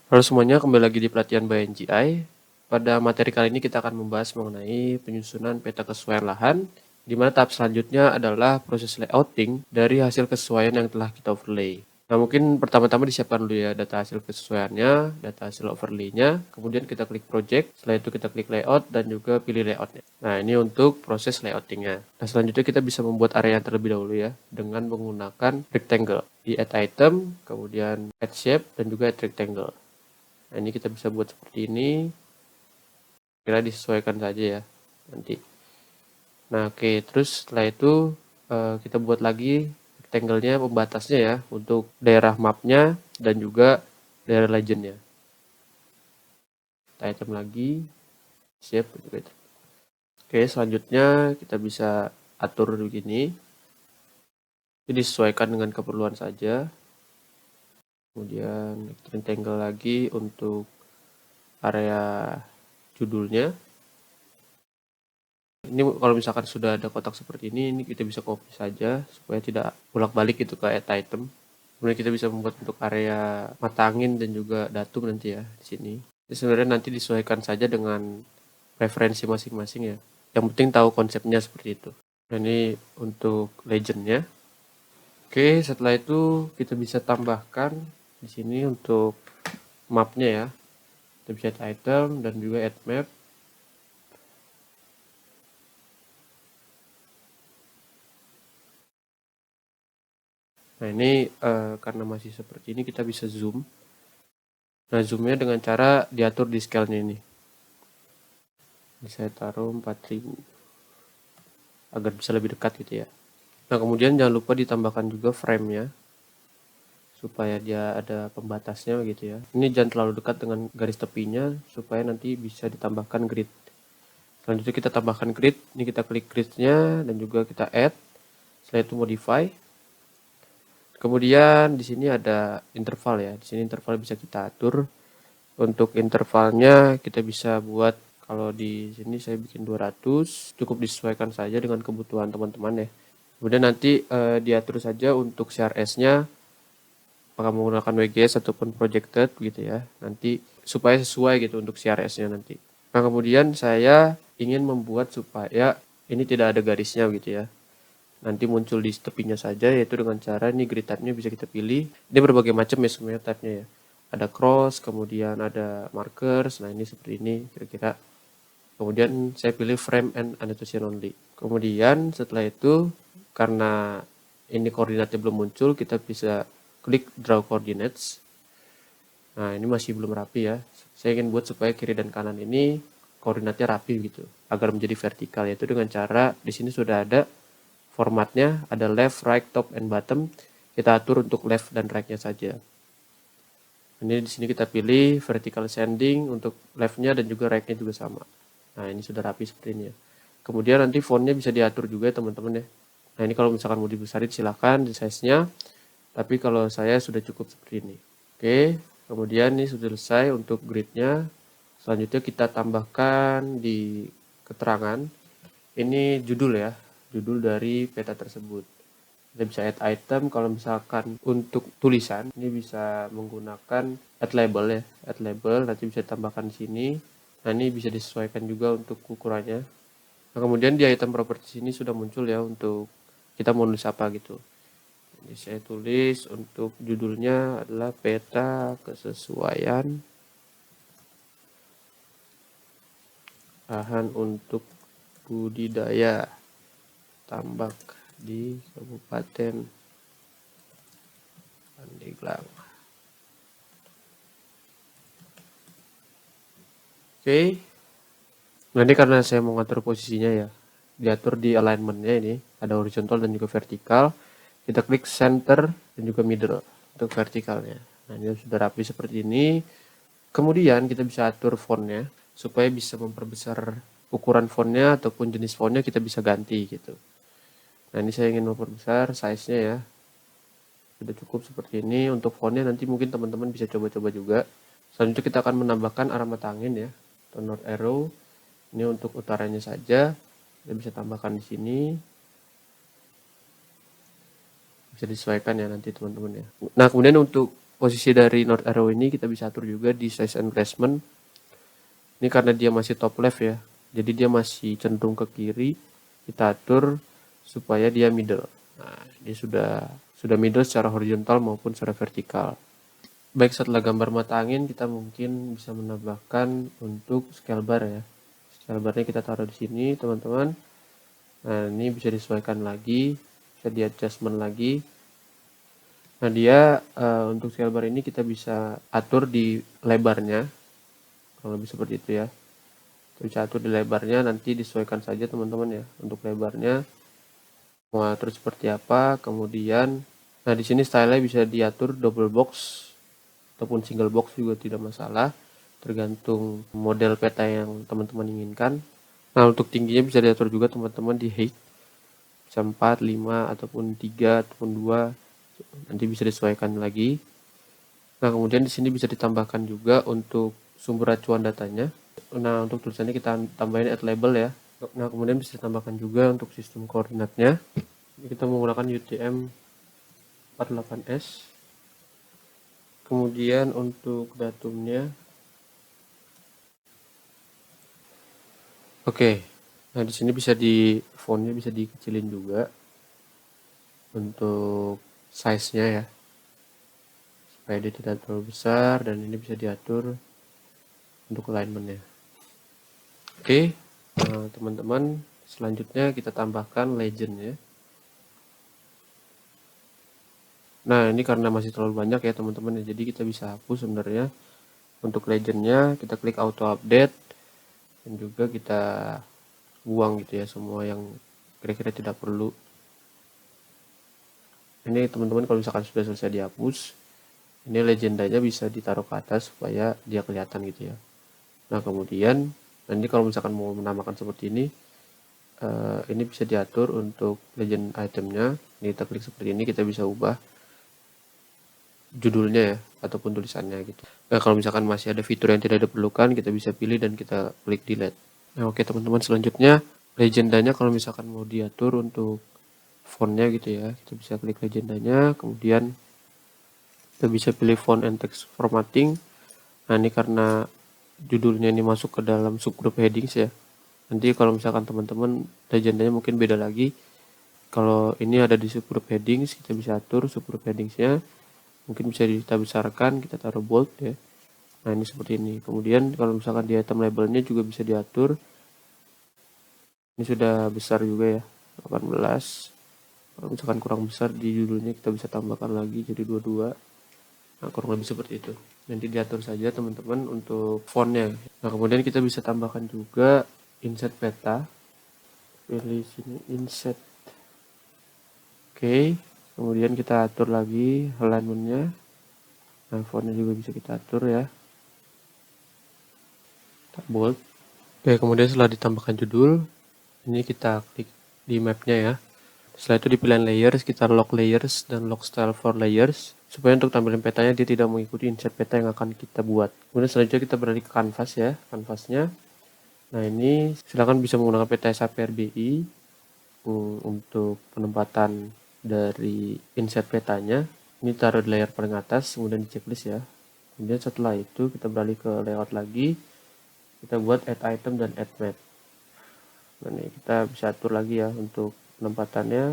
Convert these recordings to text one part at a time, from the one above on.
Halo semuanya, kembali lagi di pelatihan by NGI. Pada materi kali ini kita akan membahas mengenai penyusunan peta kesesuaian lahan, di mana tahap selanjutnya adalah proses layouting dari hasil kesesuaian yang telah kita overlay. Nah, mungkin pertama-tama disiapkan dulu ya data hasil kesesuaiannya, data hasil overlay-nya, kemudian kita klik project, setelah itu kita klik layout dan juga pilih layoutnya. Nah, ini untuk proses layoutingnya. Nah, selanjutnya kita bisa membuat area yang terlebih dahulu ya, dengan menggunakan rectangle. Di add item, kemudian add shape, dan juga add rectangle. Nah, ini kita bisa buat seperti ini. Kira disesuaikan saja ya nanti. Nah, oke, terus setelah itu kita buat lagi rectangle-nya, pembatasnya ya, untuk daerah mapnya dan juga daerah legend-nya. Kita item lagi, shape gitu. Oke, selanjutnya kita bisa atur begini. Jadi disesuaikan dengan keperluan saja. Kemudian rectangle lagi untuk area judulnya. Ini kalau misalkan sudah ada kotak seperti ini kita bisa copy saja supaya tidak bolak-balik gitu ke add item. Kemudian kita bisa membuat untuk area mata angin dan juga datum nanti ya di sini. Jadi sebenarnya nanti disesuaikan saja dengan preferensi masing-masing ya. Yang penting tahu konsepnya seperti itu. Dan ini untuk legendnya. Oke, setelah itu kita bisa tambahkan di sini untuk mapnya ya. Kita bisa add item dan juga add map. Nah, ini karena masih seperti ini kita bisa zoom. Nah, zoomnya dengan cara diatur di scale-nya ini. Ini saya taruh 4000 agar bisa lebih dekat gitu ya. Nah, kemudian jangan lupa ditambahkan juga frame-nya supaya dia ada pembatasnya gitu ya. Ini jangan terlalu dekat dengan garis tepinya supaya nanti bisa ditambahkan grid. Selanjutnya kita tambahkan grid. Ini kita klik grid-nya dan juga kita add. Setelah itu modify. Kemudian di sini ada interval ya. Di sini interval bisa kita atur. Untuk intervalnya kita bisa buat, kalau di sini saya bikin 200, cukup disesuaikan saja dengan kebutuhan teman-teman ya. Kemudian nanti diatur saja untuk CRS-nya apakah menggunakan WGS ataupun projected gitu ya. Nanti supaya sesuai gitu untuk CRS-nya nanti. Nah, kemudian saya ingin membuat supaya ini tidak ada garisnya gitu ya. Nanti muncul di tepinya saja, yaitu dengan cara ini grid type-nya bisa kita pilih. Ini berbagai macam ya sebenarnya type-nya ya. Ada cross, kemudian ada markers. Nah, ini seperti ini kira-kira. Kemudian saya pilih frame and annotation only. Kemudian setelah itu karena ini koordinatnya belum muncul, kita bisa klik draw coordinates. Nah, ini masih belum rapi ya. Saya ingin buat supaya kiri dan kanan ini koordinatnya rapi gitu, agar menjadi vertikal, yaitu dengan cara di sini sudah ada formatnya, ada left, right, top, and bottom. Kita atur untuk left dan right-nya saja. Ini di sini kita pilih vertical ascending untuk left-nya dan juga right-nya juga sama. Nah, ini sudah rapi seperti ini ya. Kemudian nanti font-nya bisa diatur juga ya teman-teman ya. Nah, ini kalau misalkan mau dibesarin silahkan di size-nya. Tapi kalau saya sudah cukup seperti ini. Oke, kemudian ini sudah selesai untuk grid-nya. Selanjutnya kita tambahkan di keterangan. Ini judul ya, judul dari peta tersebut. Kita bisa add item, kalau misalkan untuk tulisan, ini bisa menggunakan add label ya. Add label, nanti bisa tambahkan di sini. Nah, ini bisa disesuaikan juga untuk ukurannya. Nah, kemudian di item properties ini sudah muncul ya untuk kita mau nulis apa gitu. Ini saya tulis untuk judulnya adalah peta kesesuaian lahan untuk budidaya tambak di Kabupaten Pandeglang. Oke. Nah, ini karena saya mau ngatur posisinya ya. Diatur di alignment-nya ini, ada horizontal dan juga vertikal. Kita klik center dan juga middle untuk vertikalnya. Nah, ini sudah rapi seperti ini. Kemudian kita bisa atur fontnya supaya bisa memperbesar ukuran fontnya ataupun jenis fontnya kita bisa ganti gitu. Nah, ini saya ingin memperbesar size-nya ya. Sudah cukup seperti ini. Untuk fontnya nanti mungkin teman-teman bisa coba-coba juga. Selanjutnya kita akan menambahkan arah mata angin ya. Atau north arrow. Ini untuk utaranya saja. Kita bisa tambahkan di sini. Bisa disesuaikan ya nanti teman-teman ya. Nah, kemudian untuk posisi dari north arrow ini kita bisa atur juga di size and placement. Ini karena dia masih top left ya, jadi dia masih cenderung ke kiri. Kita atur supaya dia middle. Nah, dia sudah middle secara horizontal maupun secara vertikal. Baik, setelah gambar mata angin, kita mungkin bisa menambahkan untuk scale bar ya. Scale barnya kita taruh di sini, teman-teman. Nah, ini bisa disesuaikan lagi, bisa di adjustment lagi. Nah, dia untuk scale bar ini kita bisa atur di lebarnya, kurang lebih seperti itu ya. Kita bisa atur di lebarnya, nanti disesuaikan saja teman-teman ya untuk lebarnya. Mau atur seperti apa, kemudian, nah di sini style-nya bisa diatur double box ataupun single box juga tidak masalah, tergantung model peta yang teman-teman inginkan. Nah, untuk tingginya bisa diatur juga teman-teman di height, bisa 4, 5, ataupun 3, ataupun 2, nanti bisa disesuaikan lagi. Nah, kemudian di sini bisa ditambahkan juga untuk sumber acuan datanya. Nah, untuk tulisannya kita tambahin add label ya. Nah, kemudian bisa ditambahkan juga untuk sistem koordinatnya. Kita menggunakan UTM 48S. Kemudian untuk datumnya, oke. Nah, di sini bisa fontnya bisa dikecilin juga untuk size-nya ya, supaya dia tidak terlalu besar, dan ini bisa diatur untuk alignment-nya. Oke, nah, teman-teman, selanjutnya kita tambahkan legend ya. Nah, ini karena masih terlalu banyak ya teman-teman ya, jadi kita bisa hapus sebenarnya. Untuk legendnya kita klik auto update, dan juga kita buang gitu ya semua yang kira-kira tidak perlu. Ini teman-teman kalau misalkan sudah selesai dihapus, ini legendanya bisa ditaruh ke atas supaya dia kelihatan gitu ya. Nah, kemudian nanti kalau misalkan mau menambahkan seperti ini bisa diatur untuk legend itemnya. Ini kita klik seperti ini, kita bisa ubah judulnya ya ataupun tulisannya gitu. Nah, kalau misalkan masih ada fitur yang tidak diperlukan, kita bisa pilih dan kita klik delete. Nah, oke teman-teman, selanjutnya legendanya kalau misalkan mau diatur untuk fontnya gitu ya, kita bisa klik legendanya, kemudian kita bisa pilih font and text formatting. Nah, ini karena judulnya ini masuk ke dalam subgroup headings ya, nanti kalau misalkan teman-teman legendanya mungkin beda lagi. Kalau ini ada di subgroup headings, kita bisa atur subgroup headingsnya, mungkin bisa kita besarkan, kita taruh bold ya. Nah, ini seperti ini. Kemudian kalau misalkan di item labelnya juga bisa diatur. Ini sudah besar juga ya, 18. Kalau misalkan kurang besar di judulnya, kita bisa tambahkan lagi jadi 22. Nah, kurang lebih seperti itu. Nanti diatur saja teman-teman untuk fontnya. Nah, kemudian kita bisa tambahkan juga insert peta. Pilih sini insert. Oke, kemudian kita atur lagi alignment-nya. Nah, fontnya juga bisa kita atur ya. Kita bold. Oke, kemudian setelah ditambahkan judul, ini kita klik di map-nya ya. Setelah itu di pilihan layers, kita lock layers dan lock style for layers, supaya untuk tampilan petanya dia tidak mengikuti insert peta yang akan kita buat. Kemudian selanjutnya kita beralih ke canvas ya, canvasnya. Nah, ini silakan bisa menggunakan peta SAP RBI untuk penempatan dari insert petanya. Ini taruh di layer paling atas, kemudian di checklist ya. Kemudian setelah itu kita beralih ke layout lagi, kita buat add item dan add map. Nah, ini kita bisa atur lagi ya untuk penempatannya.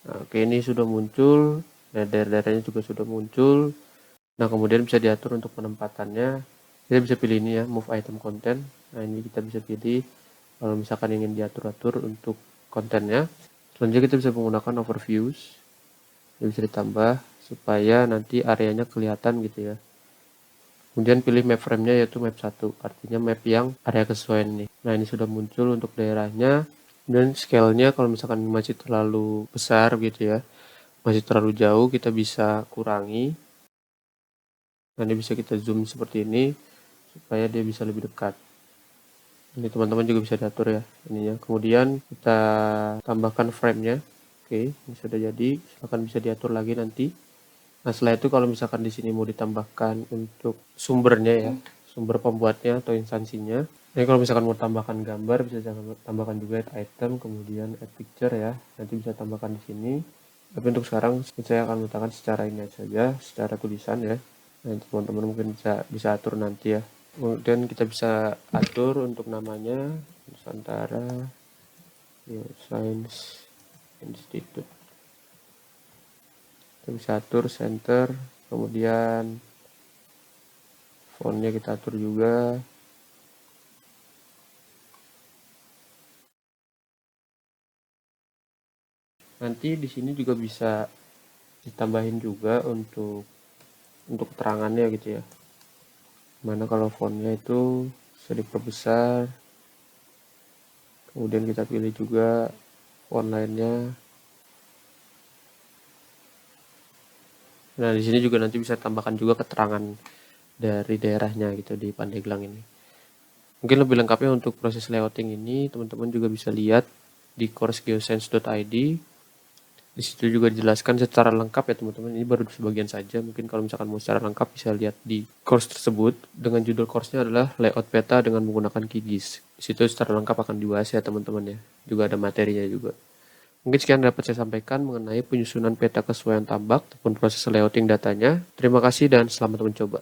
Nah, oke, ini sudah muncul, dan daerah-daerahnya juga sudah muncul. Nah, kemudian bisa diatur untuk penempatannya. Kita bisa pilih ini ya, move item content. Nah, ini kita bisa pilih kalau misalkan ingin diatur-atur untuk kontennya. Selanjutnya kita bisa menggunakan overviews. Ini bisa ditambah supaya nanti areanya kelihatan gitu ya. Kemudian pilih map frame-nya yaitu map 1, artinya map yang area kesesuaian nih. Nah, ini sudah muncul untuk daerahnya. Dan scale-nya kalau misalkan masih terlalu besar gitu ya, masih terlalu jauh, kita bisa kurangi. Nah, ini bisa kita zoom seperti ini supaya dia bisa lebih dekat. Ini teman-teman juga bisa diatur ya ininya. Kemudian kita tambahkan frame-nya. Oke, ini sudah jadi. Silahkan bisa diatur lagi nanti. Nah, setelah itu kalau misalkan di sini mau ditambahkan untuk sumbernya ya, sumber pembuatnya atau instansinya. Ini kalau misalkan mau tambahkan gambar, bisa tambahkan juga add item, kemudian add picture ya. Nanti bisa tambahkan di sini. Tapi untuk sekarang saya akan meletakkan secara ini saja, secara tulisan ya. Nah, teman-teman mungkin bisa atur nanti ya. Kemudian kita bisa atur untuk namanya Nusantara Geoscience Institute. Kita bisa atur center, kemudian fontnya kita atur juga. Nanti di sini juga bisa ditambahin juga untuk keterangannya gitu ya. Mana kalau fontnya itu bisa diperbesar. Kemudian kita pilih juga font lainnya. Nah, di sini juga nanti bisa tambahkan juga keterangan dari daerahnya gitu di Pandeglang ini. Mungkin lebih lengkapnya untuk proses layouting ini, teman-teman juga bisa lihat di coursegeoscience.id. Di situ juga dijelaskan secara lengkap ya teman-teman. Ini baru sebagian saja. Mungkin kalau misalkan mau secara lengkap bisa lihat di course tersebut. Dengan judul course-nya adalah layout peta dengan menggunakan QGIS. Di situ secara lengkap akan dibahas ya teman-teman ya. Juga ada materinya juga. Mungkin sekian dapat saya sampaikan mengenai penyusunan peta kesesuaian tambak ataupun proses layouting datanya. Terima kasih dan selamat mencoba.